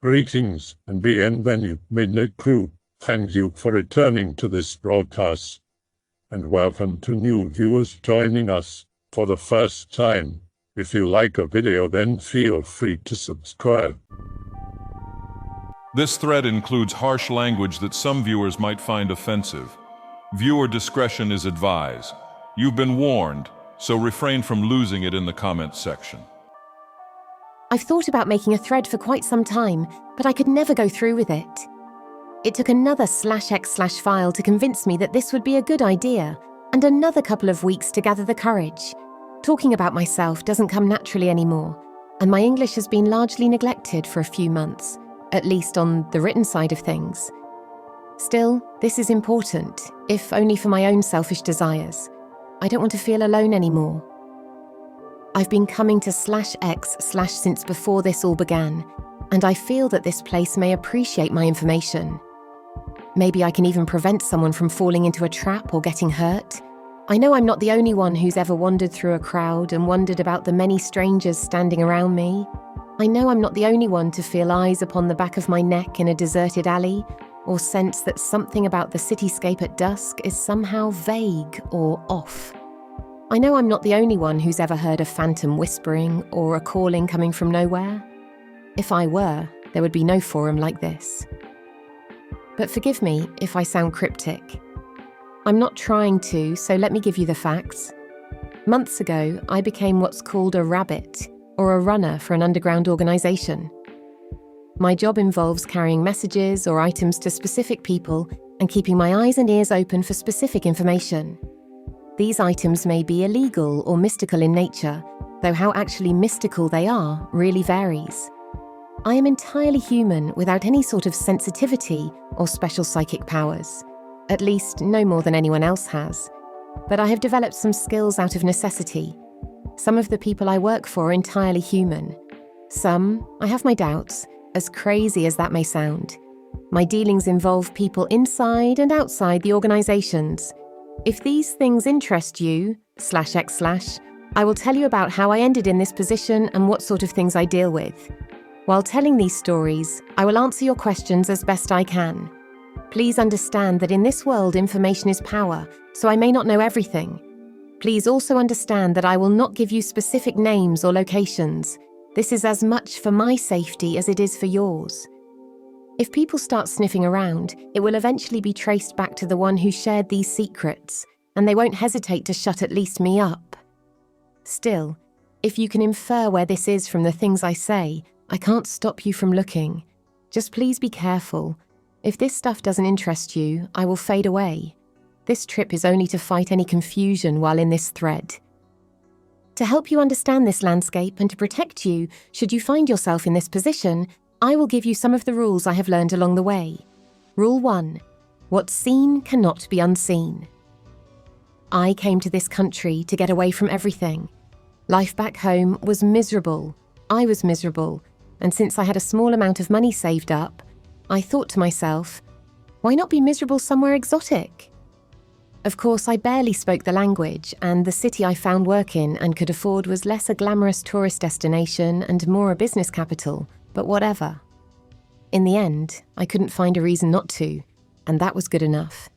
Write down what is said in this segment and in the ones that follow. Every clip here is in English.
Greetings and bienvenue, MITZU. Thank you for returning to this broadcast, and welcome to new viewers joining us for the first time. If you like a video, then feel free to subscribe. This thread includes harsh language that some viewers might find offensive. Viewer discretion is advised. You've been warned, so refrain from losing it in the comments section. I've thought about making a thread for quite some time, but I could never go through with it. It took another /x/file to convince me that this would be a good idea, and another couple of weeks to gather the courage. Talking about myself doesn't come naturally anymore, and my English has been largely neglected for a few months, at least on the written side of things. Still, this is important, if only for my own selfish desires. I don't want to feel alone anymore. I've been coming to /x/ since before this all began, and I feel that this place may appreciate my information. Maybe I can even prevent someone from falling into a trap or getting hurt. I know I'm not the only one who's ever wandered through a crowd and wondered about the many strangers standing around me. I know I'm not the only one to feel eyes upon the back of my neck in a deserted alley, or sense that something about the cityscape at dusk is somehow vague or off. I know I'm not the only one who's ever heard a phantom whispering or a calling coming from nowhere. If I were, there would be no forum like this. But forgive me if I sound cryptic. I'm not trying to, so let me give you the facts. Months ago, I became what's called a rabbit, or a runner for an underground organisation. My job involves carrying messages or items to specific people and keeping my eyes and ears open for specific information. These items may be illegal or mystical in nature, though how actually mystical they are really varies. I am entirely human without any sort of sensitivity or special psychic powers, at least no more than anyone else has. But I have developed some skills out of necessity. Some of the people I work for are entirely human. Some, I have my doubts, as crazy as that may sound. My dealings involve people inside and outside the organisations. If these things interest you, /x/, I will tell you about how I ended in this position and what sort of things I deal with. While telling these stories, I will answer your questions as best I can. Please understand that in this world information is power, so I may not know everything. Please also understand that I will not give you specific names or locations. This is as much for my safety as it is for yours. If people start sniffing around, it will eventually be traced back to the one who shared these secrets, and they won't hesitate to shut at least me up. Still, if you can infer where this is from the things I say, I can't stop you from looking. Just please be careful. If this stuff doesn't interest you, I will fade away. This trip is only to fight any confusion while in this thread. To help you understand this landscape and to protect you, should you find yourself in this position, I will give you some of the rules I have learned along the way. Rule 1. What's seen cannot be unseen. I came to this country to get away from everything. Life back home was miserable. I was miserable, and since I had a small amount of money saved up, I thought to myself, why not be miserable somewhere exotic? Of course, I barely spoke the language, and the city I found work in and could afford was less a glamorous tourist destination and more a business capital. But whatever. In the end, I couldn't find a reason not to, and that was good enough.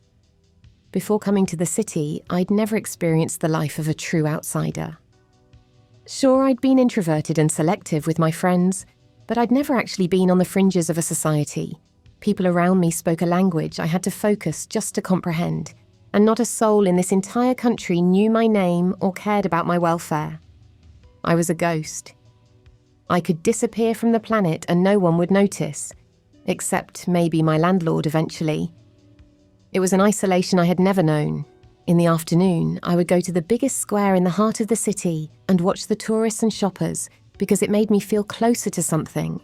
Before coming to the city, I'd never experienced the life of a true outsider. Sure, I'd been introverted and selective with my friends, but I'd never actually been on the fringes of a society. People around me spoke a language I had to focus just to comprehend, and not a soul in this entire country knew my name or cared about my welfare. I was a ghost. I could disappear from the planet and no one would notice, except maybe my landlord eventually. It was an isolation I had never known. In the afternoon, I would go to the biggest square in the heart of the city and watch the tourists and shoppers because it made me feel closer to something.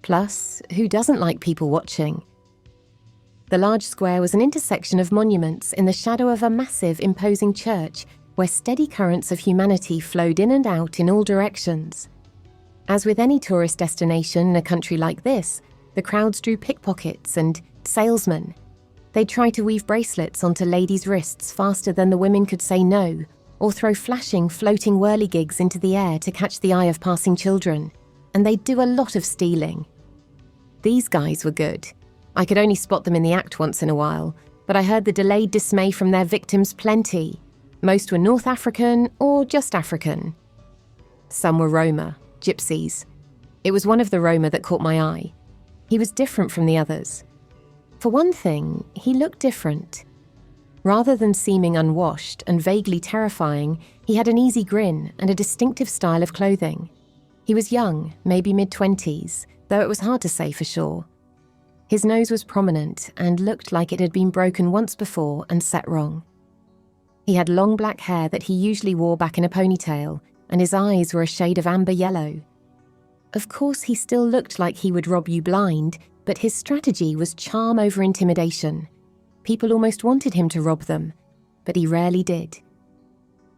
Plus, who doesn't like people watching? The large square was an intersection of monuments in the shadow of a massive, imposing church where steady currents of humanity flowed in and out in all directions. As with any tourist destination in a country like this, the crowds drew pickpockets and salesmen. They'd try to weave bracelets onto ladies' wrists faster than the women could say no, or throw flashing, floating whirligigs into the air to catch the eye of passing children. And they'd do a lot of stealing. These guys were good. I could only spot them in the act once in a while, but I heard the delayed dismay from their victims plenty. Most were North African or just African. Some were Roma, gypsies. It was one of the Roma that caught my eye. He was different from the others. For one thing, he looked different. Rather than seeming unwashed and vaguely terrifying, he had an easy grin and a distinctive style of clothing. He was young, maybe mid-20s, though it was hard to say for sure. His nose was prominent and looked like it had been broken once before and set wrong. He had long black hair that he usually wore back in a ponytail, and his eyes were a shade of amber yellow. Of course, he still looked like he would rob you blind, but his strategy was charm over intimidation. People almost wanted him to rob them, but he rarely did.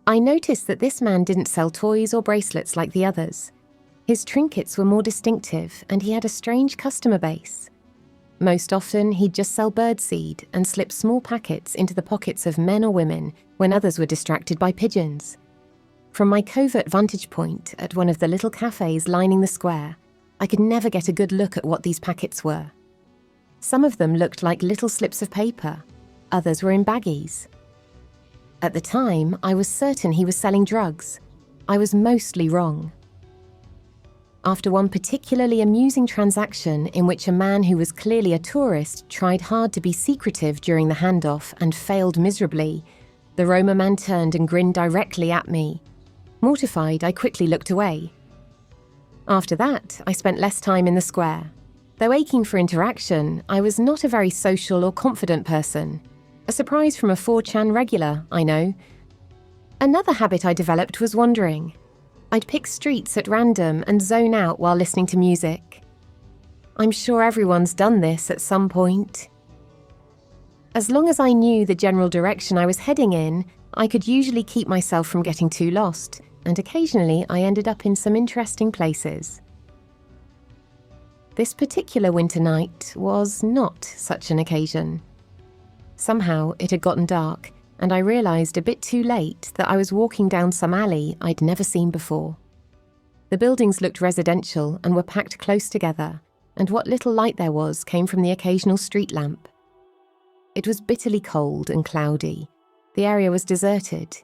I noticed that this man didn't sell toys or bracelets like the others. His trinkets were more distinctive, and he had a strange customer base. Most often, he'd just sell birdseed and slip small packets into the pockets of men or women when others were distracted by pigeons. From my covert vantage point at one of the little cafes lining the square, I could never get a good look at what these packets were. Some of them looked like little slips of paper, others were in baggies. At the time, I was certain he was selling drugs. I was mostly wrong. After one particularly amusing transaction in which a man who was clearly a tourist tried hard to be secretive during the handoff and failed miserably, the Roma man turned and grinned directly at me. Mortified, I quickly looked away. After that, I spent less time in the square. Though aching for interaction, I was not a very social or confident person. A surprise from a 4chan regular, I know. Another habit I developed was wandering. I'd pick streets at random and zone out while listening to music. I'm sure everyone's done this at some point. As long as I knew the general direction I was heading in, I could usually keep myself from getting too lost, and occasionally I ended up in some interesting places. This particular winter night was not such an occasion. Somehow it had gotten dark, and I realised a bit too late that I was walking down some alley I'd never seen before. The buildings looked residential and were packed close together, and what little light there was came from the occasional street lamp. It was bitterly cold and cloudy. The area was deserted.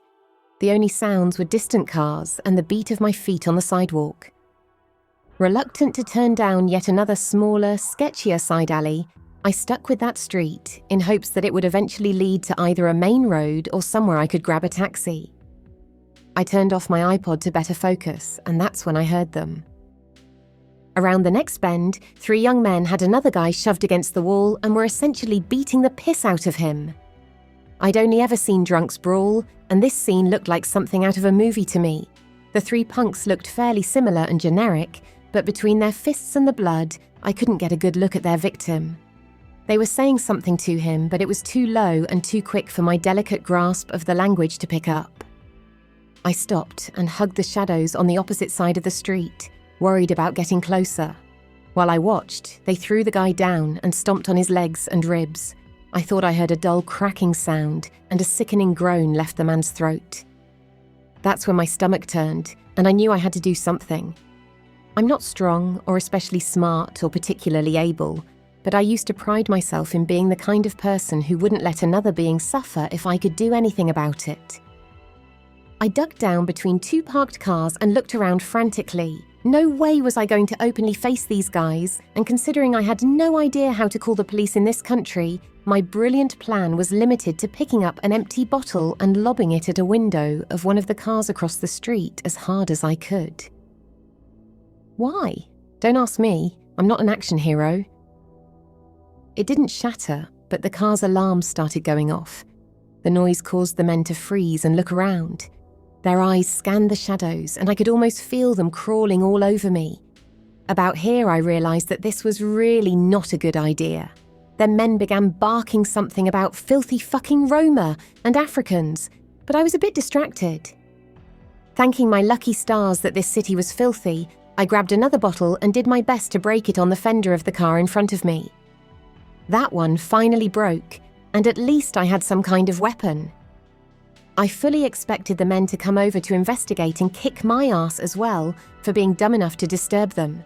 The only sounds were distant cars and the beat of my feet on the sidewalk. Reluctant to turn down yet another smaller, sketchier side alley, I stuck with that street in hopes that it would eventually lead to either a main road or somewhere I could grab a taxi. I turned off my iPod to better focus, and that's when I heard them. Around the next bend, 3 young men had another guy shoved against the wall and were essentially beating the piss out of him. I'd only ever seen drunks brawl, and this scene looked like something out of a movie to me. The 3 punks looked fairly similar and generic, but between their fists and the blood, I couldn't get a good look at their victim. They were saying something to him, but it was too low and too quick for my delicate grasp of the language to pick up. I stopped and hugged the shadows on the opposite side of the street, worried about getting closer. While I watched, they threw the guy down and stomped on his legs and ribs. I thought I heard a dull cracking sound, and a sickening groan left the man's throat. That's when my stomach turned, and I knew I had to do something. I'm not strong or especially smart or particularly able, but I used to pride myself in being the kind of person who wouldn't let another being suffer if I could do anything about it. I ducked down between 2 parked cars and looked around frantically. No way was I going to openly face these guys, and considering I had no idea how to call the police in this country, my brilliant plan was limited to picking up an empty bottle and lobbing it at a window of one of the cars across the street as hard as I could. Why? Don't ask me. I'm not an action hero. It didn't shatter, but the car's alarms started going off. The noise caused the men to freeze and look around. Their eyes scanned the shadows, and I could almost feel them crawling all over me. About here, I realised that this was really not a good idea. Then men began barking something about filthy fucking Roma and Africans, but I was a bit distracted. Thanking my lucky stars that this city was filthy, I grabbed another bottle and did my best to break it on the fender of the car in front of me. That one finally broke, and at least I had some kind of weapon. I fully expected the men to come over to investigate and kick my ass as well for being dumb enough to disturb them,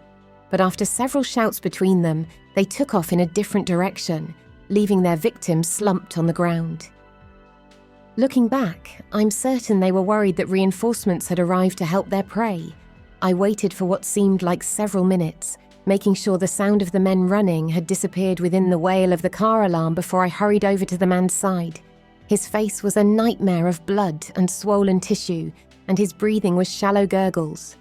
but after several shouts between them, they took off in a different direction, leaving their victims slumped on the ground. Looking back, I'm certain they were worried that reinforcements had arrived to help their prey. I waited for what seemed like several minutes, making sure the sound of the men running had disappeared within the wail of the car alarm before I hurried over to the man's side. His face was a nightmare of blood and swollen tissue, and his breathing was shallow gurgles.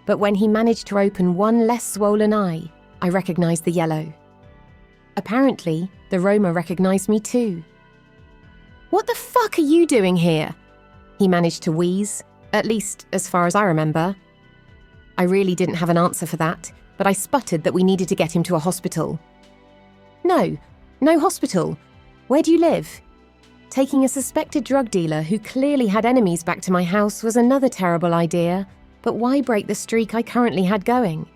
But when he managed to open one less swollen eye, I recognized the yellow. Apparently, the Roma recognized me too. "What the fuck are you doing here?" he managed to wheeze, at least as far as I remember. I really didn't have an answer for that, but I sputtered that we needed to get him to a hospital. No hospital. Where do you live? Taking a suspected drug dealer who clearly had enemies back to my house was another terrible idea, but why break the streak I currently had going?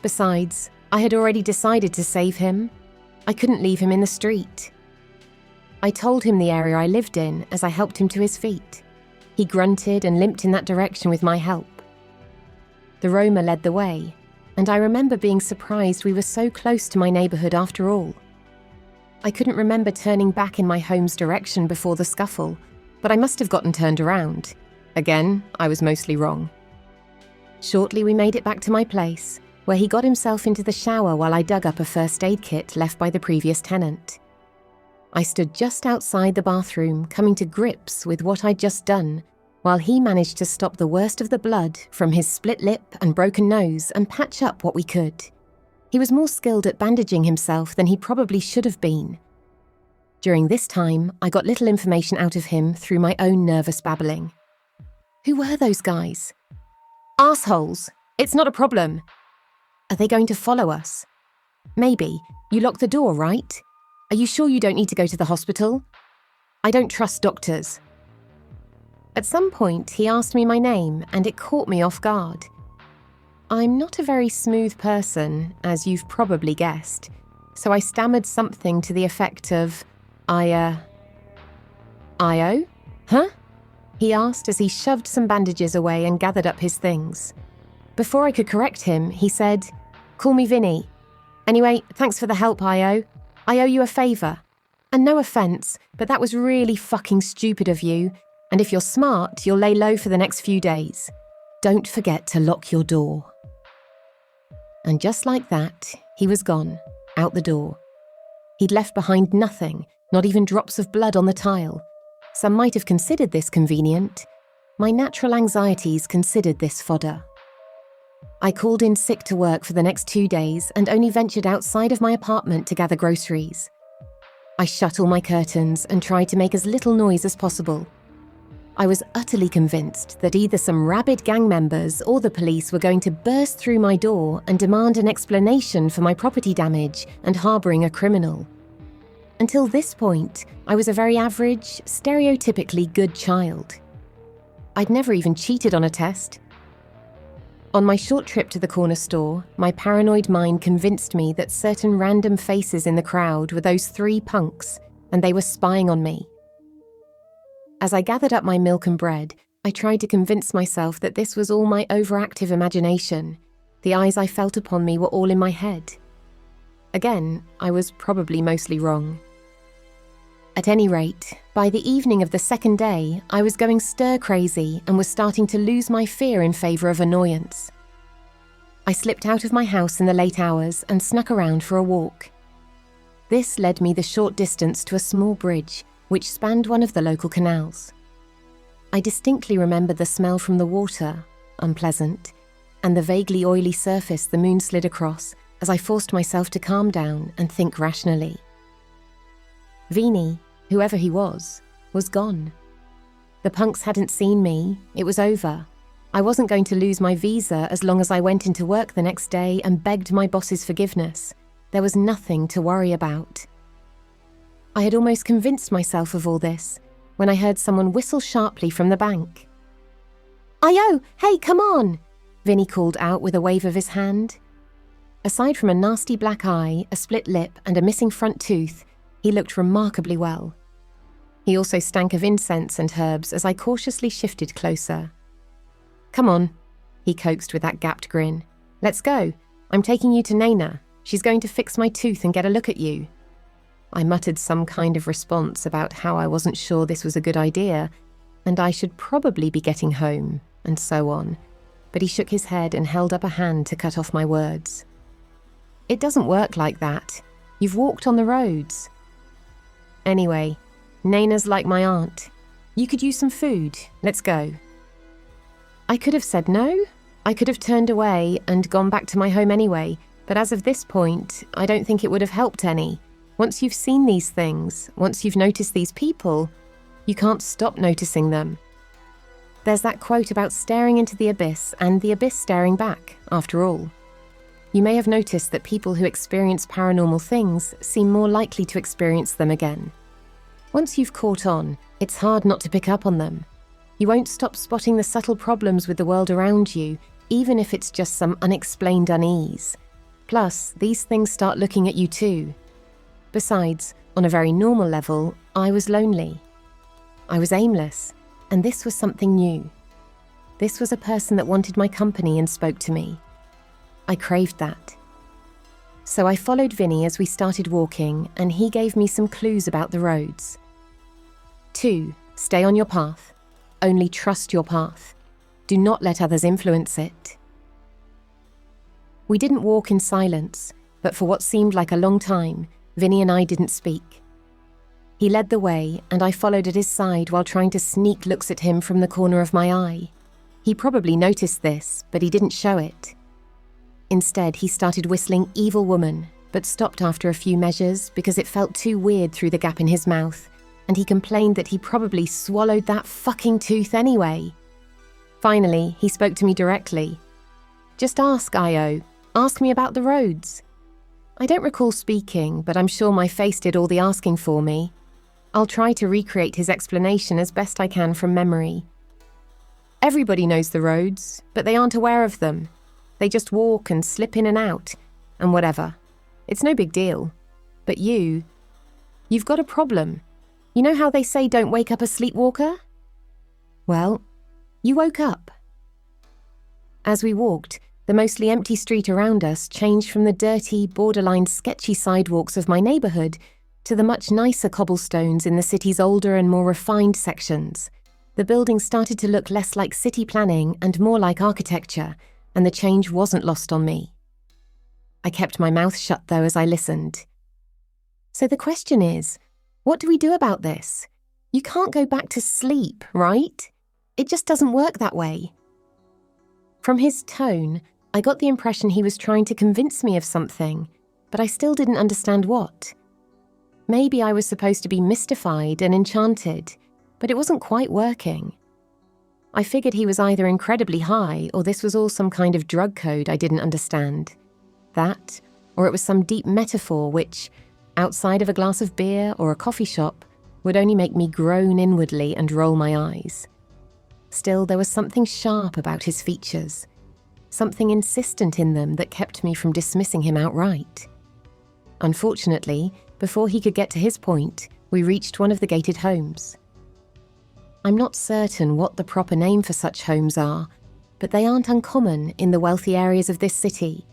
Besides, I had already decided to save him. I couldn't leave him in the street. I told him the area I lived in as I helped him to his feet. He grunted and limped in that direction with my help. The Roma led the way, and I remember being surprised we were so close to my neighborhood after all. I couldn't remember turning back in my home's direction before the scuffle, but I must have gotten turned around. Again, I was mostly wrong. Shortly we made it back to my place, where he got himself into the shower while I dug up a first aid kit left by the previous tenant. I stood just outside the bathroom, coming to grips with what I'd just done, while he managed to stop the worst of the blood from his split lip and broken nose and patch up what we could. He was more skilled at bandaging himself than he probably should have been. During this time, I got little information out of him through my own nervous babbling. Who were those guys? Arseholes. It's not a problem. Are they going to follow us? Maybe. You locked the door, right? Are you sure you don't need to go to the hospital? I don't trust doctors. At some point, he asked me my name, and it caught me off guard. I'm not a very smooth person, as you've probably guessed, so I stammered something to the effect of, Io? Huh? He asked as he shoved some bandages away and gathered up his things. Before I could correct him, he said, "Call me Vinny. Anyway, thanks for the help, Io. I owe you a favour. And no offence, but that was really fucking stupid of you, and if you're smart, you'll lay low for the next few days. Don't forget to lock your door." And just like that, he was gone, out the door. He'd left behind nothing, not even drops of blood on the tile. Some might have considered this convenient. My natural anxieties considered this fodder. I called in sick to work for the next 2 days and only ventured outside of my apartment to gather groceries. I shut all my curtains and tried to make as little noise as possible. I was utterly convinced that either some rabid gang members or the police were going to burst through my door and demand an explanation for my property damage and harbouring a criminal. Until this point, I was a very average, stereotypically good child. I'd never even cheated on a test. On my short trip to the corner store, my paranoid mind convinced me that certain random faces in the crowd were those 3 punks, and they were spying on me. As I gathered up my milk and bread, I tried to convince myself that this was all my overactive imagination. The eyes I felt upon me were all in my head. Again, I was probably mostly wrong. At any rate, by the evening of the second day, I was going stir-crazy and was starting to lose my fear in favour of annoyance. I slipped out of my house in the late hours and snuck around for a walk. This led me the short distance to a small bridge, which spanned one of the local canals. I distinctly remember the smell from the water, unpleasant, and the vaguely oily surface the moon slid across as I forced myself to calm down and think rationally. Vini, whoever he was gone. The punks hadn't seen me, it was over. I wasn't going to lose my visa as long as I went into work the next day and begged my boss's forgiveness. There was nothing to worry about. I had almost convinced myself of all this when I heard someone whistle sharply from the bank. "Io, hey, come on!" Vinny called out with a wave of his hand. Aside from a nasty black eye, a split lip, and a missing front tooth, he looked remarkably well. He also stank of incense and herbs as I cautiously shifted closer. "Come on," he coaxed with that gapped grin. "Let's go. I'm taking you to Nana. She's going to fix my tooth and get a look at you." I muttered some kind of response about how I wasn't sure this was a good idea, and I should probably be getting home, and so on. But he shook his head and held up a hand to cut off my words. "It doesn't work like that. You've walked on the roads." "Anyway, Nana's like my aunt. You could use some food. Let's go." I could have said no. I could have turned away and gone back to my home anyway, but as of this point, I don't think it would have helped any. Once you've seen these things, once you've noticed these people, you can't stop noticing them. There's that quote about staring into the abyss and the abyss staring back, after all. You may have noticed that people who experience paranormal things seem more likely to experience them again. Once you've caught on, it's hard not to pick up on them. You won't stop spotting the subtle problems with the world around you, even if it's just some unexplained unease. Plus, these things start looking at you too. Besides, on a very normal level, I was lonely. I was aimless, and this was something new. This was a person that wanted my company and spoke to me. I craved that. So I followed Vinny as we started walking, and he gave me some clues about the roads. 2. Stay on your path. Only trust your path. Do not let others influence it. We didn't walk in silence, but for what seemed like a long time, Vinny and I didn't speak. He led the way, and I followed at his side while trying to sneak looks at him from the corner of my eye. He probably noticed this, but he didn't show it. Instead, he started whistling Evil Woman, but stopped after a few measures because it felt too weird through the gap in his mouth, and he complained that he probably swallowed that fucking tooth anyway. Finally, he spoke to me directly. "Just ask, Io. Ask me about the roads." I don't recall speaking, but I'm sure my face did all the asking for me. I'll try to recreate his explanation as best I can from memory. "Everybody knows the roads, but they aren't aware of them. They just walk and slip in and out, and whatever. It's no big deal. But you've got a problem. You know how they say don't wake up a sleepwalker? Well, you woke up." As we walked, the mostly empty street around us changed from the dirty, borderline sketchy sidewalks of my neighbourhood to the much nicer cobblestones in the city's older and more refined sections. The buildings started to look less like city planning and more like architecture, and the change wasn't lost on me. I kept my mouth shut though as I listened. "So the question is, what do we do about this? You can't go back to sleep, right? It just doesn't work that way." From his tone, I got the impression he was trying to convince me of something, but I still didn't understand what. Maybe I was supposed to be mystified and enchanted, but it wasn't quite working. I figured he was either incredibly high or this was all some kind of drug code I didn't understand. That, or it was some deep metaphor which, outside of a glass of beer or a coffee shop, would only make me groan inwardly and roll my eyes. Still, there was something sharp about his features, something insistent in them that kept me from dismissing him outright. Unfortunately, before he could get to his point, we reached one of the gated homes. I'm not certain what the proper name for such homes are, but they aren't uncommon in the wealthy areas of this city.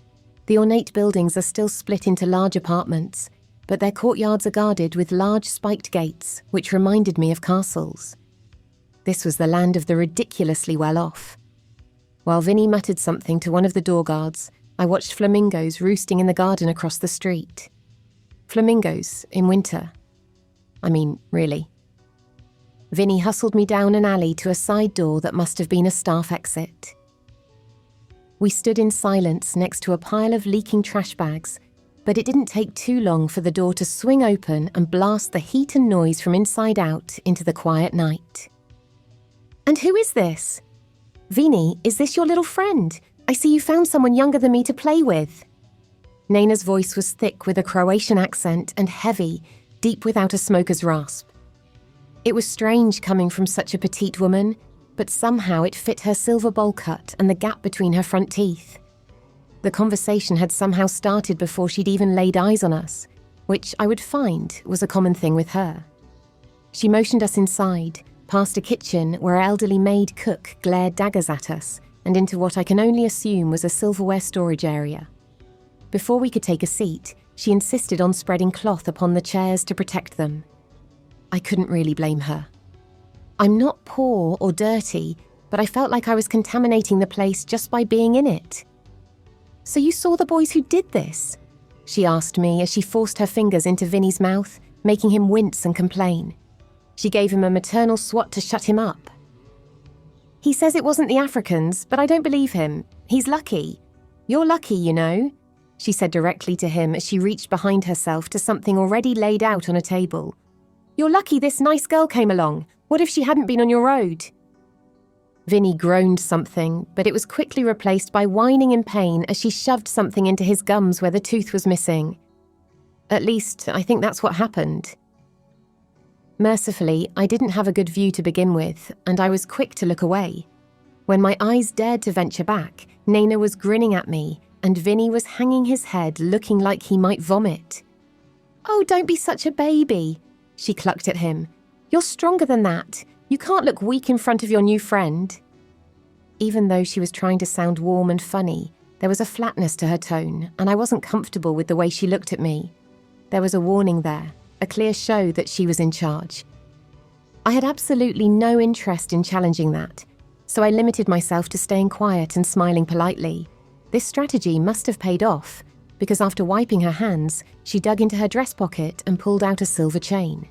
The ornate buildings are still split into large apartments, but their courtyards are guarded with large spiked gates, which reminded me of castles. This was the land of the ridiculously well-off. While Vinny muttered something to one of the door guards, I watched flamingos roosting in the garden across the street. Flamingos in winter. I mean, really. Vinny hustled me down an alley to a side door that must have been a staff exit. We stood in silence next to a pile of leaking trash bags, but it didn't take too long for the door to swing open and blast the heat and noise from inside out into the quiet night. "And who is this? Vinny, is this your little friend? I see you found someone younger than me to play with." Nana's voice was thick with a Croatian accent and heavy, deep without a smoker's rasp. It was strange coming from such a petite woman, but somehow it fit her silver bowl cut and the gap between her front teeth. The conversation had somehow started before she'd even laid eyes on us, which I would find was a common thing with her. She motioned us inside, past a kitchen where an elderly maid cook glared daggers at us, and into what I can only assume was a silverware storage area. Before we could take a seat, she insisted on spreading cloth upon the chairs to protect them. I couldn't really blame her. I'm not poor or dirty, but I felt like I was contaminating the place just by being in it. "So you saw the boys who did this?" she asked me as she forced her fingers into Vinny's mouth, making him wince and complain. She gave him a maternal swat to shut him up. "He says it wasn't the Africans, but I don't believe him. He's lucky. You're lucky, you know," she said directly to him as she reached behind herself to something already laid out on a table. "You're lucky this nice girl came along. What if she hadn't been on your road?" Vinny groaned something, but it was quickly replaced by whining in pain as she shoved something into his gums where the tooth was missing. At least, I think that's what happened. Mercifully, I didn't have a good view to begin with, and I was quick to look away. When my eyes dared to venture back, Naina was grinning at me, and Vinny was hanging his head looking like he might vomit. "Oh, don't be such a baby," she clucked at him. "You're stronger than that. You can't look weak in front of your new friend." Even though she was trying to sound warm and funny, there was a flatness to her tone, and I wasn't comfortable with the way she looked at me. There was a warning there, a clear show that she was in charge. I had absolutely no interest in challenging that, so I limited myself to staying quiet and smiling politely. This strategy must have paid off, because after wiping her hands, she dug into her dress pocket and pulled out a silver chain.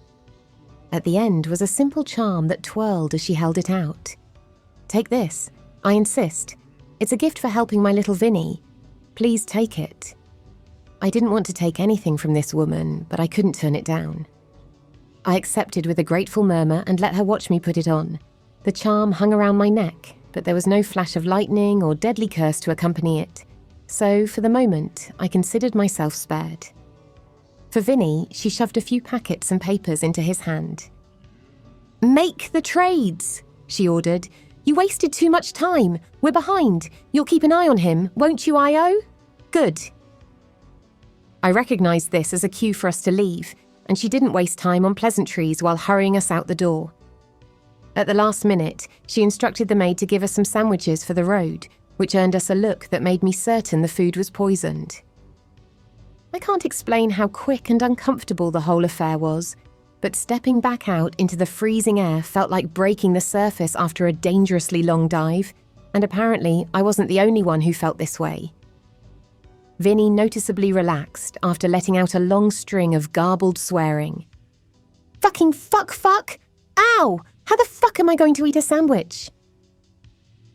At the end was a simple charm that twirled as she held it out. "Take this. I insist. It's a gift for helping my little Vinny. Please take it." I didn't want to take anything from this woman, but I couldn't turn it down. I accepted with a grateful murmur and let her watch me put it on. The charm hung around my neck, but there was no flash of lightning or deadly curse to accompany it. So, for the moment, I considered myself spared. For Vinny, she shoved a few packets and papers into his hand. "Make the trades," she ordered. "You wasted too much time. We're behind. You'll keep an eye on him, won't you, I.O.? Good." I recognised this as a cue for us to leave, and she didn't waste time on pleasantries while hurrying us out the door. At the last minute, she instructed the maid to give us some sandwiches for the road, which earned us a look that made me certain the food was poisoned. I can't explain how quick and uncomfortable the whole affair was, but stepping back out into the freezing air felt like breaking the surface after a dangerously long dive, and apparently I wasn't the only one who felt this way. Vinny noticeably relaxed after letting out a long string of garbled swearing. "Fucking fuck! Ow! How the fuck am I going to eat a sandwich?"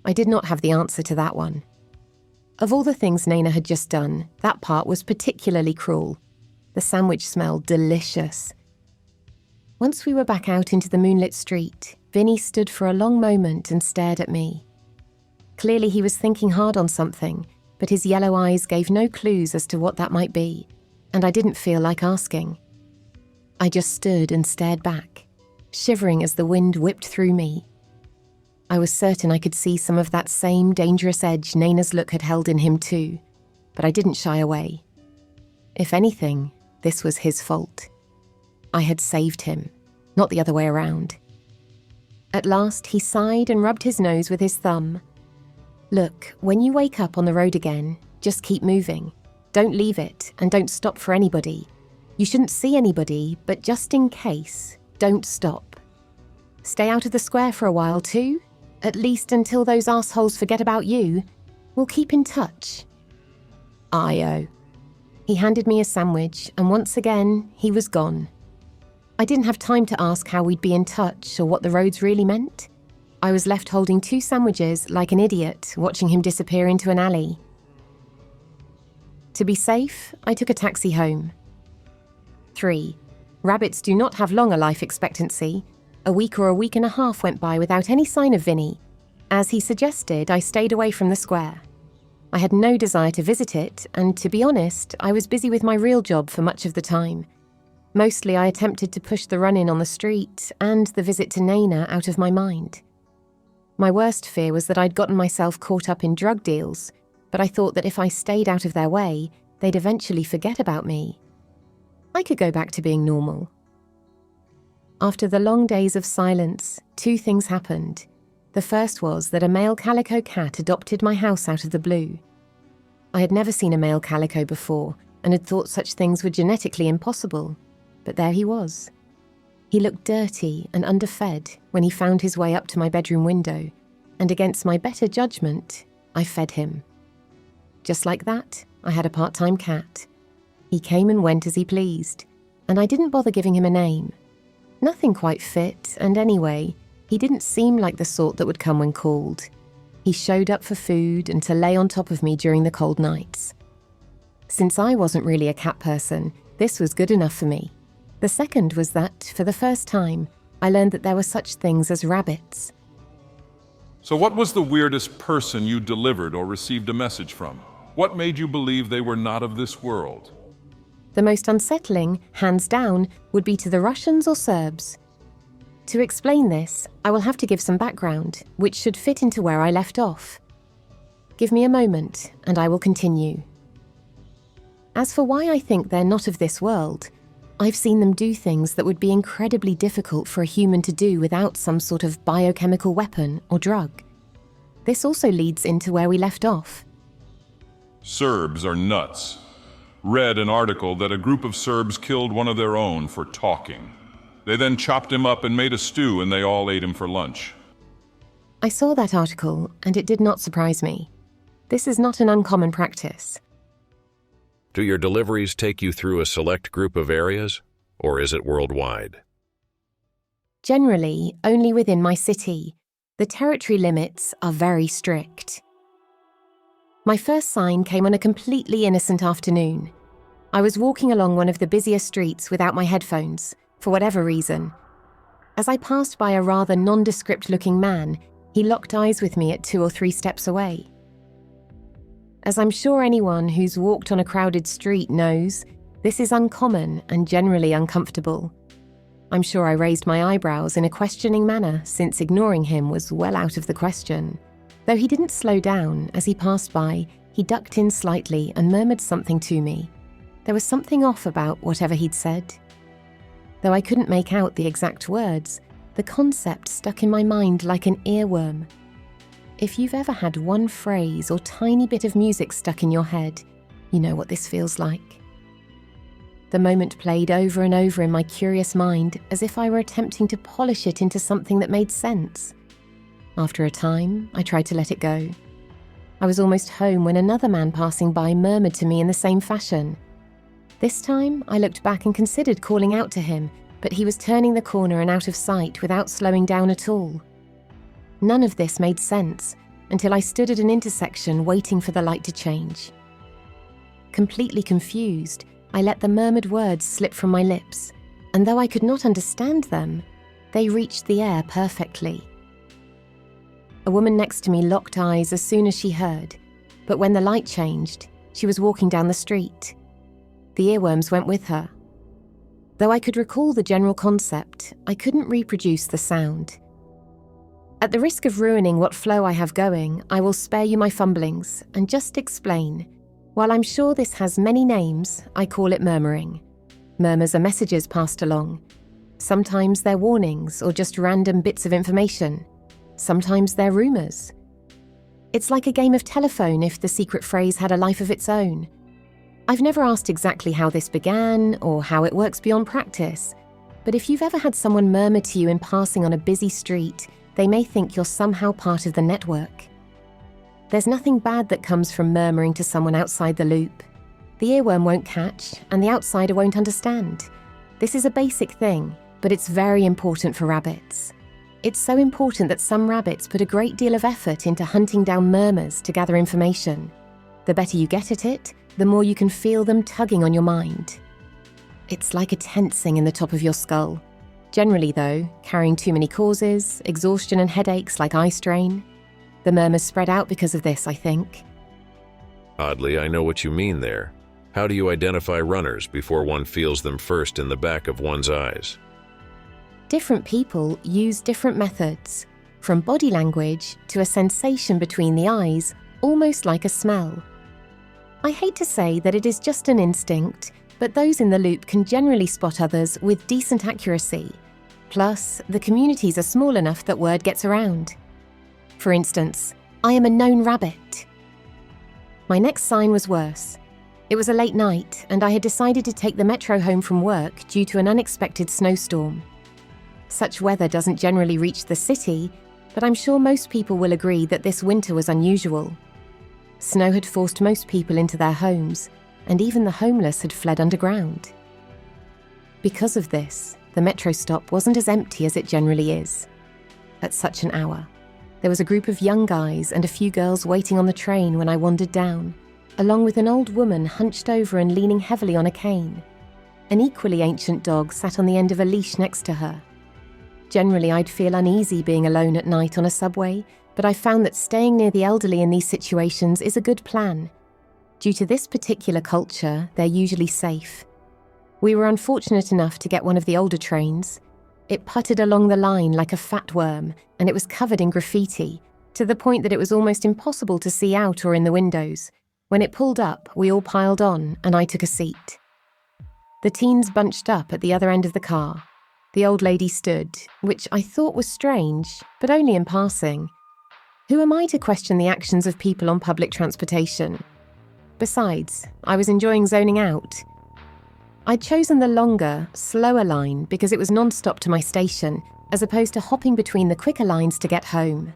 I did not have the answer to that one. Of all the things Naina had just done, that part was particularly cruel. The sandwich smelled delicious. Once we were back out into the moonlit street, Vinny stood for a long moment and stared at me. Clearly he was thinking hard on something, but his yellow eyes gave no clues as to what that might be, and I didn't feel like asking. I just stood and stared back, shivering as the wind whipped through me. I was certain I could see some of that same dangerous edge Naina's look had held in him too, but I didn't shy away. If anything, this was his fault. I had saved him, not the other way around. At last, he sighed and rubbed his nose with his thumb. "Look, when you wake up on the road again, just keep moving. Don't leave it, and don't stop for anybody. You shouldn't see anybody, but just in case, don't stop. Stay out of the square for a while too, at least until those assholes forget about you. We'll keep in touch." I.O. He handed me a sandwich, and once again, he was gone. I didn't have time to ask how we'd be in touch or what the roads really meant. I was left holding 2 sandwiches like an idiot, watching him disappear into an alley. To be safe, I took a taxi home. 3. Rabbits do not have long a life expectancy. A week or a week and a half went by without any sign of Vinny. As he suggested, I stayed away from the square. I had no desire to visit it, and to be honest, I was busy with my real job for much of the time. Mostly I attempted to push the run-in on the street and the visit to Naina out of my mind. My worst fear was that I'd gotten myself caught up in drug deals, but I thought that if I stayed out of their way, they'd eventually forget about me. I could go back to being normal. After the long days of silence, 2 things happened. The first was that a male calico cat adopted my house out of the blue. I had never seen a male calico before and had thought such things were genetically impossible. But there he was. He looked dirty and underfed when he found his way up to my bedroom window, and against my better judgment, I fed him. Just like that, I had a part-time cat. He came and went as he pleased, and I didn't bother giving him a name. Nothing quite fit, and anyway, he didn't seem like the sort that would come when called. He showed up for food and to lay on top of me during the cold nights. Since I wasn't really a cat person, this was good enough for me. The second was that, for the first time, I learned that there were such things as rabbits. So what was the weirdest person you delivered or received a message from? What made you believe they were not of this world? The most unsettling, hands down, would be to the Russians or Serbs. To explain this, I will have to give some background, which should fit into where I left off. Give me a moment, and I will continue. As for why I think they're not of this world, I've seen them do things that would be incredibly difficult for a human to do without some sort of biochemical weapon or drug. This also leads into where we left off. Serbs are nuts. Read an article that a group of Serbs killed one of their own for talking. They then chopped him up and made a stew, and they all ate him for lunch. I saw that article, and it did not surprise me. This is not an uncommon practice. Do your deliveries take you through a select group of areas, or is it worldwide? Generally, only within my city. The territory limits are very strict. My first sign came on a completely innocent afternoon. I was walking along one of the busier streets without my headphones, for whatever reason. As I passed by a rather nondescript-looking man, he locked eyes with me at 2 or 3 steps away. As I'm sure anyone who's walked on a crowded street knows, this is uncommon and generally uncomfortable. I'm sure I raised my eyebrows in a questioning manner, since ignoring him was well out of the question. Though he didn't slow down as he passed by, he ducked in slightly and murmured something to me. There was something off about whatever he'd said. Though I couldn't make out the exact words, the concept stuck in my mind like an earworm. If you've ever had one phrase or tiny bit of music stuck in your head, you know what this feels like. The moment played over and over in my curious mind as if I were attempting to polish it into something that made sense. After a time, I tried to let it go. I was almost home when another man passing by murmured to me in the same fashion. This time, I looked back and considered calling out to him, but he was turning the corner and out of sight without slowing down at all. None of this made sense until I stood at an intersection waiting for the light to change. Completely confused, I let the murmured words slip from my lips, and though I could not understand them, they reached the air perfectly. A woman next to me locked eyes as soon as she heard, but when the light changed, she was walking down the street. The earworms went with her. Though I could recall the general concept, I couldn't reproduce the sound. At the risk of ruining what flow I have going, I will spare you my fumblings and just explain. While I'm sure this has many names, I call it murmuring. Murmurs are messages passed along. Sometimes they're warnings or just random bits of information. Sometimes they're rumours. It's like a game of telephone if the secret phrase had a life of its own. I've never asked exactly how this began or how it works beyond practice, but if you've ever had someone murmur to you in passing on a busy street, they may think you're somehow part of the network. There's nothing bad that comes from murmuring to someone outside the loop. The earworm won't catch, and the outsider won't understand. This is a basic thing, but it's very important for rabbits. It's so important that some rabbits put a great deal of effort into hunting down murmurs to gather information. The better you get at it, the more you can feel them tugging on your mind. It's like a tensing in the top of your skull. Generally, though, carrying too many causes, exhaustion and headaches like eye strain. The murmurs spread out because of this, I think. Oddly, I know what you mean there. How do you identify runners before one feels them first in the back of one's eyes? Different people use different methods, from body language to a sensation between the eyes, almost like a smell. I hate to say that it is just an instinct, but those in the loop can generally spot others with decent accuracy. Plus, the communities are small enough that word gets around. For instance, I am a known rabbit. My next sign was worse. It was a late night, and I had decided to take the metro home from work due to an unexpected snowstorm. Such weather doesn't generally reach the city, but I'm sure most people will agree that this winter was unusual. Snow had forced most people into their homes, and even the homeless had fled underground. Because of this, the metro stop wasn't as empty as it generally is. At such an hour, there was a group of young guys and a few girls waiting on the train when I wandered down, along with an old woman hunched over and leaning heavily on a cane. An equally ancient dog sat on the end of a leash next to her. Generally, I'd feel uneasy being alone at night on a subway, but I found that staying near the elderly in these situations is a good plan. Due to this particular culture, they're usually safe. We were unfortunate enough to get one of the older trains. It putted along the line like a fat worm, and it was covered in graffiti, to the point that it was almost impossible to see out or in the windows. When it pulled up, we all piled on, and I took a seat. The teens bunched up at the other end of the car. The old lady stood, which I thought was strange, but only in passing. Who am I to question the actions of people on public transportation? Besides, I was enjoying zoning out. I'd chosen the longer, slower line because it was non-stop to my station, as opposed to hopping between the quicker lines to get home.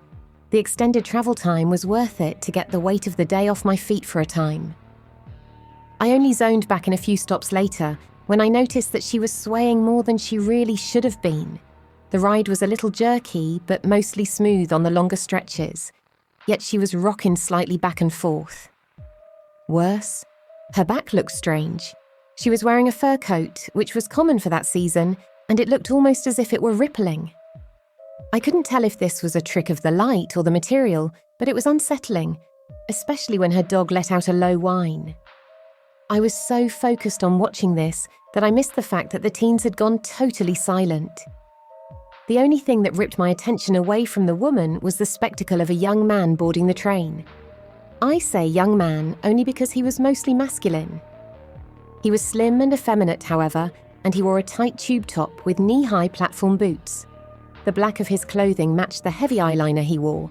The extended travel time was worth it to get the weight of the day off my feet for a time. I only zoned back in a few stops later, when I noticed that she was swaying more than she really should have been. The ride was a little jerky, but mostly smooth on the longer stretches, yet she was rocking slightly back and forth. Worse, her back looked strange. She was wearing a fur coat, which was common for that season, and it looked almost as if it were rippling. I couldn't tell if this was a trick of the light or the material, but it was unsettling, especially when her dog let out a low whine. I was so focused on watching this that I missed the fact that the teens had gone totally silent. The only thing that ripped my attention away from the woman was the spectacle of a young man boarding the train. I say young man only because he was mostly masculine. He was slim and effeminate, however, and he wore a tight tube top with knee-high platform boots. The black of his clothing matched the heavy eyeliner he wore.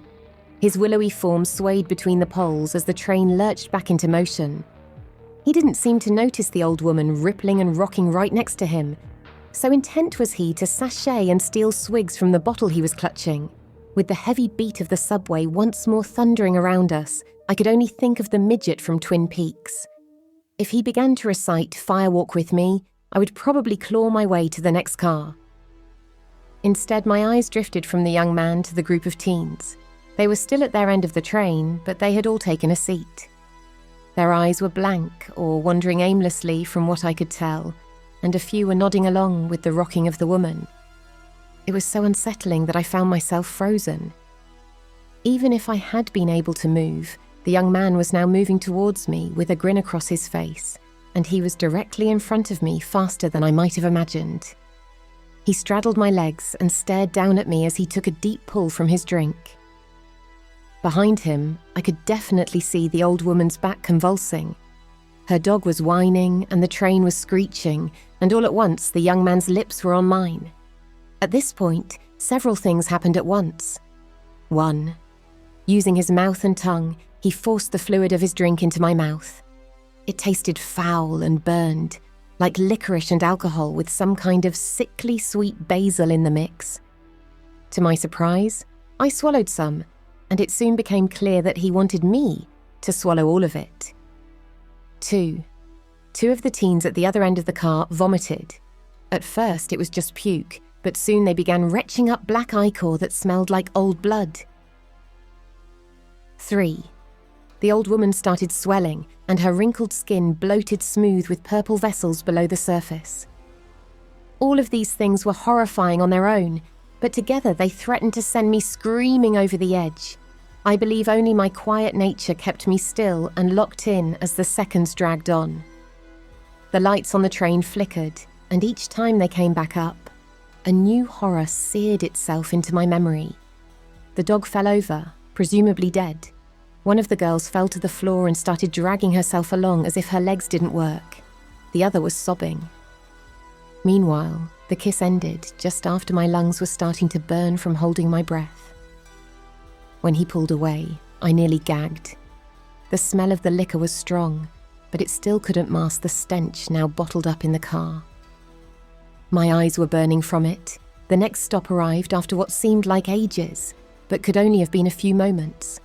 His willowy form swayed between the poles as the train lurched back into motion. He didn't seem to notice the old woman rippling and rocking right next to him. So intent was he to sashay and steal swigs from the bottle he was clutching. With the heavy beat of the subway once more thundering around us, I could only think of the midget from Twin Peaks. If he began to recite "Firewalk with me," I would probably claw my way to the next car. Instead, my eyes drifted from the young man to the group of teens. They were still at their end of the train, but they had all taken a seat. Their eyes were blank or wandering aimlessly from what I could tell, and a few were nodding along with the rocking of the woman. It was so unsettling that I found myself frozen. Even if I had been able to move, the young man was now moving towards me with a grin across his face, and he was directly in front of me faster than I might have imagined. He straddled my legs and stared down at me as he took a deep pull from his drink. Behind him, I could definitely see the old woman's back convulsing. Her dog was whining and the train was screeching, and all at once the young man's lips were on mine. At this point, several things happened at once. 1. Using his mouth and tongue, he forced the fluid of his drink into my mouth. It tasted foul and burned, like licorice and alcohol with some kind of sickly sweet basil in the mix. To my surprise, I swallowed some, and it soon became clear that he wanted me to swallow all of it. 2. Two of the teens at the other end of the car vomited. At first it was just puke, but soon they began retching up black ichor that smelled like old blood. 3. The old woman started swelling, and her wrinkled skin bloated smooth with purple vessels below the surface. All of these things were horrifying on their own, but together they threatened to send me screaming over the edge. I believe only my quiet nature kept me still and locked in as the seconds dragged on. The lights on the train flickered, and each time they came back up, a new horror seared itself into my memory. The dog fell over, presumably dead. One of the girls fell to the floor and started dragging herself along as if her legs didn't work. The other was sobbing. Meanwhile, the kiss ended just after my lungs were starting to burn from holding my breath. When he pulled away, I nearly gagged. The smell of the liquor was strong, but it still couldn't mask the stench now bottled up in the car. My eyes were burning from it. The next stop arrived after what seemed like ages, but could only have been a few moments.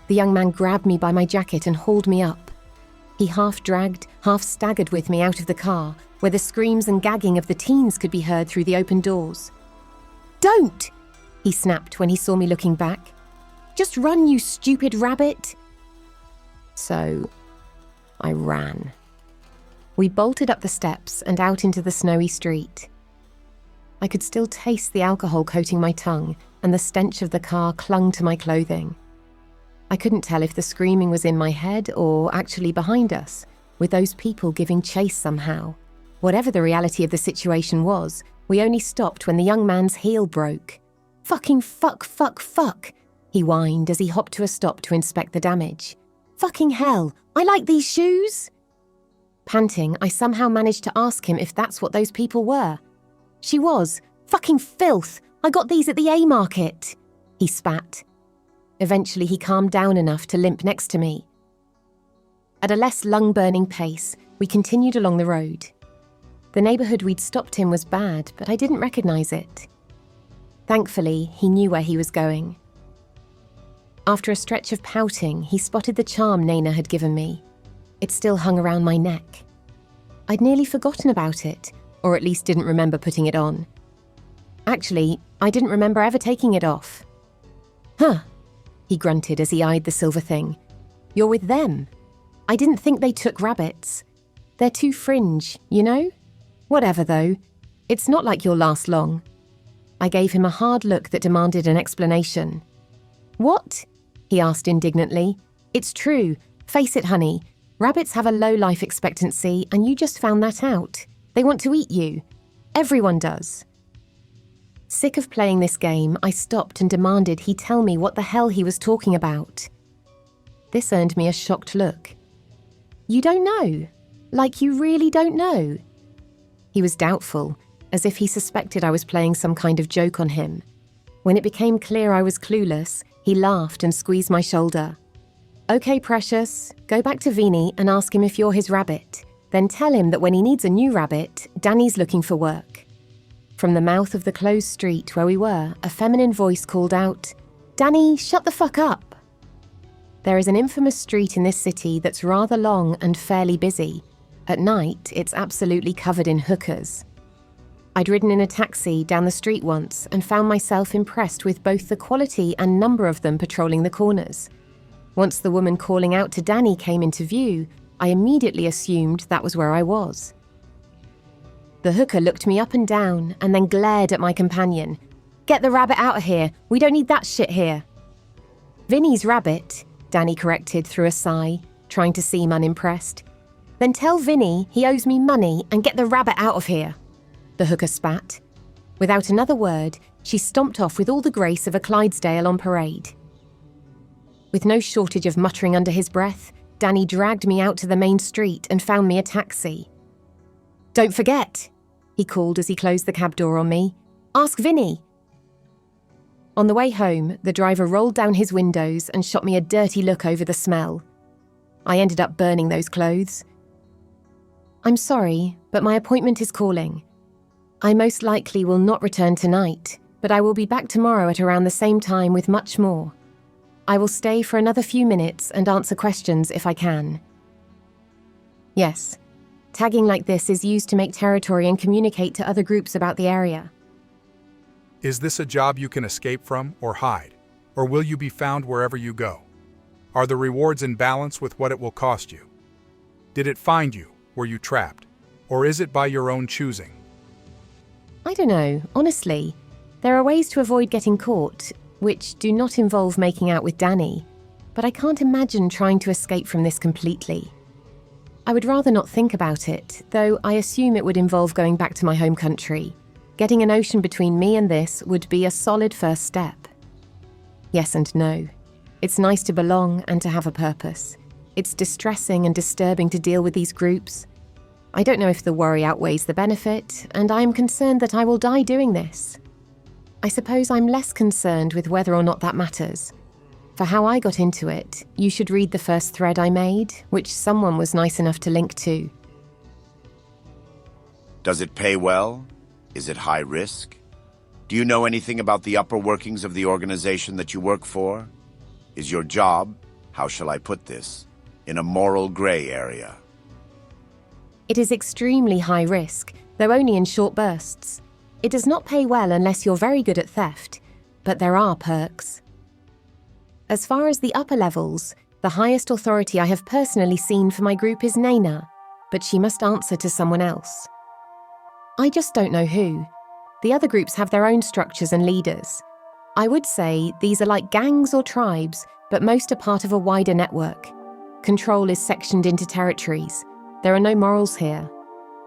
The young man grabbed me by my jacket and hauled me up. He half dragged, half staggered with me out of the car, where the screams and gagging of the teens could be heard through the open doors. "Don't!" he snapped when he saw me looking back. "Just run, you stupid rabbit!" So, I ran. We bolted up the steps and out into the snowy street. I could still taste the alcohol coating my tongue, and the stench of the car clung to my clothing. I couldn't tell if the screaming was in my head or actually behind us, with those people giving chase somehow. Whatever the reality of the situation was, we only stopped when the young man's heel broke. "Fucking fuck," he whined as he hopped to a stop to inspect the damage. "Fucking hell, I like these shoes!" Panting, I somehow managed to ask him if that's what those people were. "She was. Fucking filth. I got these at the A Market," he spat. Eventually he calmed down enough to limp next to me. At a less lung-burning pace, we continued along the road. The neighbourhood we'd stopped in was bad, but I didn't recognise it. Thankfully, he knew where he was going. After a stretch of pouting, he spotted the charm Naina had given me. It still hung around my neck. I'd nearly forgotten about it, or at least didn't remember putting it on. Actually, I didn't remember ever taking it off. "Huh," he grunted as he eyed the silver thing. "You're with them. I didn't think they took rabbits. They're too fringe, you know? Whatever, though. It's not like you'll last long." I gave him a hard look that demanded an explanation. "What?" he asked indignantly. "It's true. Face it, honey. Rabbits have a low life expectancy, and you just found that out. They want to eat you. Everyone does." Sick of playing this game, I stopped and demanded he tell me what the hell he was talking about. This earned me a shocked look. "You don't know? Like you really don't know?" He was doubtful, as if he suspected I was playing some kind of joke on him. When it became clear I was clueless, he laughed and squeezed my shoulder. "Okay, precious, go back to Vinny and ask him if you're his rabbit. Then tell him that when he needs a new rabbit, Danny's looking for work." From the mouth of the closed street where we were, a feminine voice called out, "Danny, shut the fuck up." There is an infamous street in this city that's rather long and fairly busy. At night, it's absolutely covered in hookers. I'd ridden in a taxi down the street once and found myself impressed with both the quality and number of them patrolling the corners. Once the woman calling out to Danny came into view, I immediately assumed that was where I was. The hooker looked me up and down and then glared at my companion. "Get the rabbit out of here. We don't need that shit here." "Vinny's rabbit," Danny corrected through a sigh, trying to seem unimpressed. "Then tell Vinny he owes me money and get the rabbit out of here," the hooker spat. Without another word, she stomped off with all the grace of a Clydesdale on parade. With no shortage of muttering under his breath, Danny dragged me out to the main street and found me a taxi. "Don't forget," he called as he closed the cab door on me. "Ask Vinny." On the way home, the driver rolled down his windows and shot me a dirty look over the smell. I ended up burning those clothes. "I'm sorry, but my appointment is calling. I most likely will not return tonight, but I will be back tomorrow at around the same time with much more. I will stay for another few minutes and answer questions if I can." Yes, tagging like this is used to make territory and communicate to other groups about the area. Is this a job you can escape from or hide? Or will you be found wherever you go? Are the rewards in balance with what it will cost you? Did it find you? Were you trapped? Or is it by your own choosing? I don't know, honestly. There are ways to avoid getting caught, which do not involve making out with Danny, but I can't imagine trying to escape from this completely. I would rather not think about it, though I assume it would involve going back to my home country. Getting an ocean between me and this would be a solid first step. Yes and no. It's nice to belong and to have a purpose. It's distressing and disturbing to deal with these groups. I don't know if the worry outweighs the benefit, and I am concerned that I will die doing this. I suppose I'm less concerned with whether or not that matters. For how I got into it, you should read the first thread I made, which someone was nice enough to link to. Does it pay well? Is it high risk? Do you know anything about the upper workings of the organization that you work for? Is your job, how shall I put this, in a moral gray area? It is extremely high risk, though only in short bursts. It does not pay well unless you're very good at theft, but there are perks. As far as the upper levels, the highest authority I have personally seen for my group is Naina, but she must answer to someone else. I just don't know who. The other groups have their own structures and leaders. I would say these are like gangs or tribes, but most are part of a wider network. Control is sectioned into territories. There are no morals here.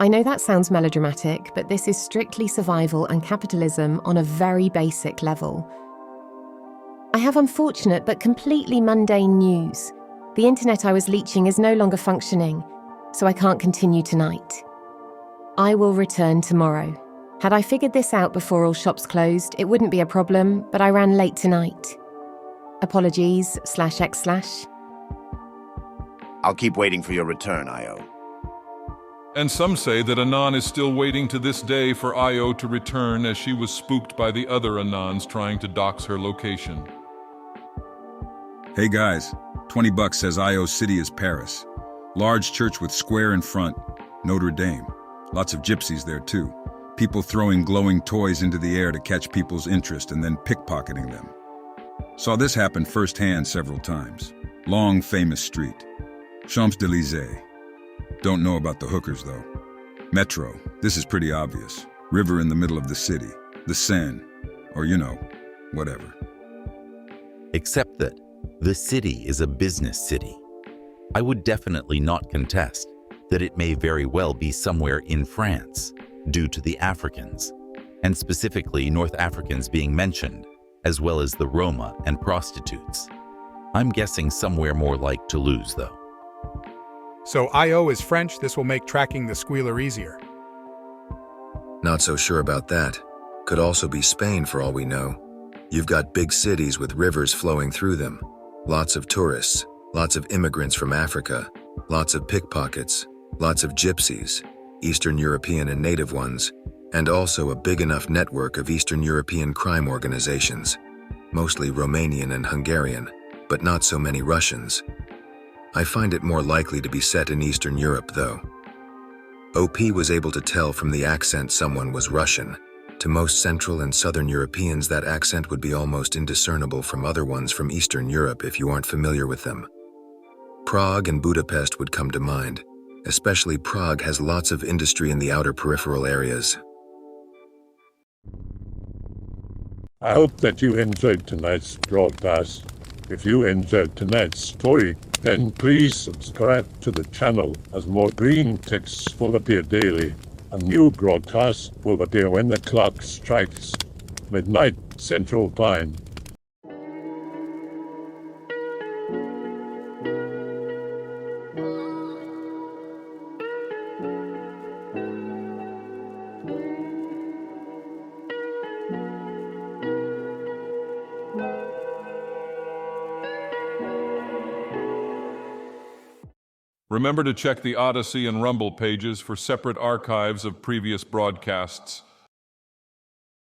I know that sounds melodramatic, but this is strictly survival and capitalism on a very basic level. I have unfortunate but completely mundane news. The internet I was leeching is no longer functioning, so I can't continue tonight. I will return tomorrow. Had I figured this out before all shops closed, it wouldn't be a problem, but I ran late tonight. Apologies, /x/. I'll keep waiting for your return, Io. And some say that Anon is still waiting to this day for Io to return, as she was spooked by the other Anons trying to dox her location. Hey guys, $20 says Io City is Paris. Large church with square in front, Notre Dame. Lots of gypsies there too. People throwing glowing toys into the air to catch people's interest and then pickpocketing them. Saw this happen firsthand several times. Long, famous street. Champs-Élysées. Don't know about the hookers though. Metro, this is pretty obvious. River in the middle of the city. The Seine. Or you know, whatever. Except that the city is a business city. I would definitely not contest that it may very well be somewhere in France, due to the Africans, and specifically North Africans being mentioned, as well as the Roma and prostitutes. I'm guessing somewhere more like Toulouse, though. So Io is French, this will make tracking the squealer easier. Not so sure about that. Could also be Spain for all we know. You've got big cities with rivers flowing through them. Lots of tourists, lots of immigrants from Africa, lots of pickpockets, lots of gypsies, Eastern European and native ones, and also a big enough network of Eastern European crime organizations, mostly Romanian and Hungarian, but not so many Russians. I find it more likely to be set in Eastern Europe, though. OP was able to tell from the accent someone was Russian. To most Central and Southern Europeans, that accent would be almost indiscernible from other ones from Eastern Europe if you aren't familiar with them. Prague and Budapest would come to mind. Especially Prague has lots of industry in the outer peripheral areas. I hope that you enjoyed tonight's broadcast. If you enjoyed tonight's story, then please subscribe to the channel, as more green texts will appear daily. A new broadcast will appear when the clock strikes midnight Central Time. Remember to check the Odyssey and Rumble pages for separate archives of previous broadcasts.